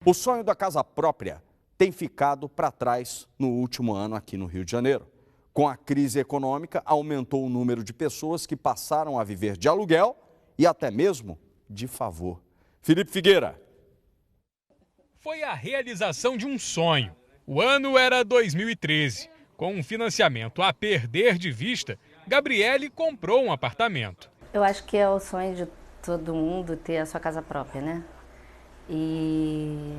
O sonho da casa própria tem ficado para trás no último ano aqui no Rio de Janeiro. Com a crise econômica, aumentou o número de pessoas que passaram a viver de aluguel e até mesmo de favor. Felipe Figueira. Foi a realização de um sonho. O ano era 2013. Com um financiamento a perder de vista, Gabriele comprou um apartamento. Eu acho que é o sonho de todo mundo ter a sua casa própria, né? E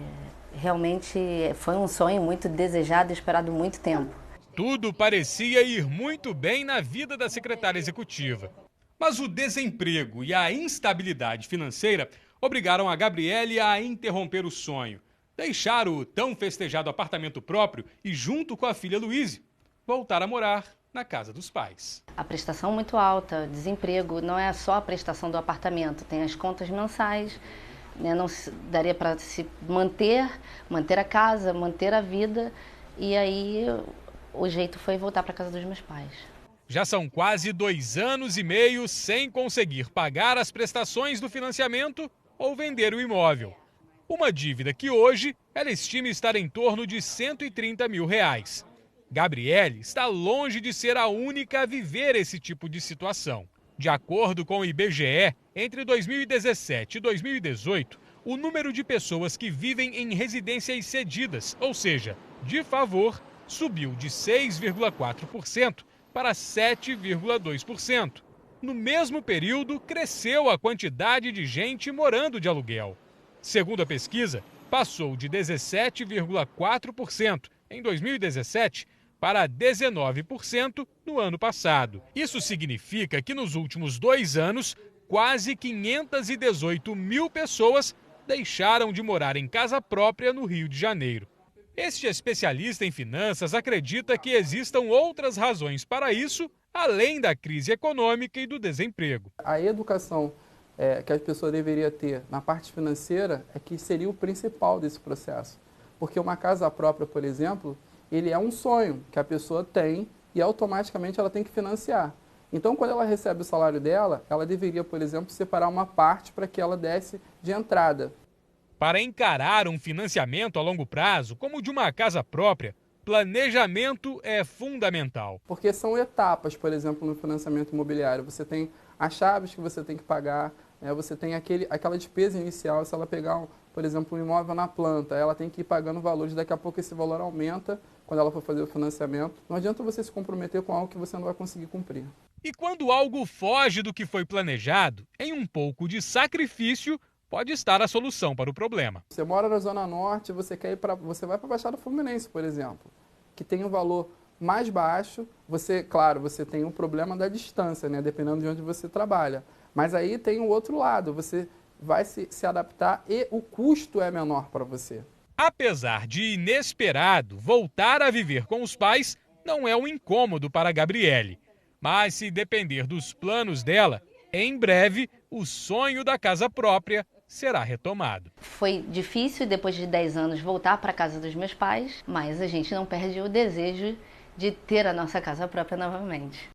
realmente foi um sonho muito desejado e esperado há muito tempo. Tudo parecia ir muito bem na vida da secretária executiva. Mas o desemprego e a instabilidade financeira obrigaram a Gabriele a interromper o sonho, deixar o tão festejado apartamento próprio e, junto com a filha Luíse, voltar a morar na casa dos pais. A prestação muito alta, desemprego, não é só a prestação do apartamento, tem as contas mensais, né? Não daria para se manter a casa, manter a vida, e aí o jeito foi voltar para a casa dos meus pais. Já são quase 2 anos e meio sem conseguir pagar as prestações do financiamento ou vender o imóvel. Uma dívida que hoje ela estima estar em torno de R$130 mil. Gabriele está longe de ser a única a viver esse tipo de situação. De acordo com o IBGE, entre 2017 e 2018, o número de pessoas que vivem em residências cedidas, ou seja, de favor, subiu de 6,4% para 7,2%. No mesmo período, cresceu a quantidade de gente morando de aluguel. Segundo a pesquisa, passou de 17,4% em 2017 para 19% no ano passado. Isso significa que nos últimos 2 anos, quase 518 mil pessoas deixaram de morar em casa própria no Rio de Janeiro. Este especialista em finanças acredita que existam outras razões para isso, além da crise econômica e do desemprego. A educação que a pessoa deveria ter na parte financeira é que seria o principal desse processo. Porque uma casa própria, por exemplo, ele é um sonho que a pessoa tem e automaticamente ela tem que financiar. Então, quando ela recebe o salário dela, ela deveria, por exemplo, separar uma parte para que ela desse de entrada. Para encarar um financiamento a longo prazo, como o de uma casa própria, planejamento é fundamental. Porque são etapas, por exemplo, no financiamento imobiliário. Você tem as chaves que você tem que pagar, você tem aquela despesa inicial. Se ela pegar, por exemplo, um imóvel na planta, ela tem que ir pagando valores, daqui a pouco esse valor aumenta quando ela for fazer o financiamento. Não adianta você se comprometer com algo que você não vai conseguir cumprir. E quando algo foge do que foi planejado, em um pouco de sacrifício, pode estar a solução para o problema. Você mora na Zona Norte, você vai para a Baixada Fluminense, por exemplo, que tem um valor mais baixo. Claro, você tem um problema da distância, né, dependendo de onde você trabalha. Mas aí tem o outro lado, você vai se adaptar e o custo é menor para você. Apesar de inesperado, voltar a viver com os pais não é um incômodo para a Gabriele. Mas se depender dos planos dela, em breve o sonho da casa própria será retomado. Foi difícil, depois de 10 anos, voltar para a casa dos meus pais, mas a gente não perde o desejo de ter a nossa casa própria novamente.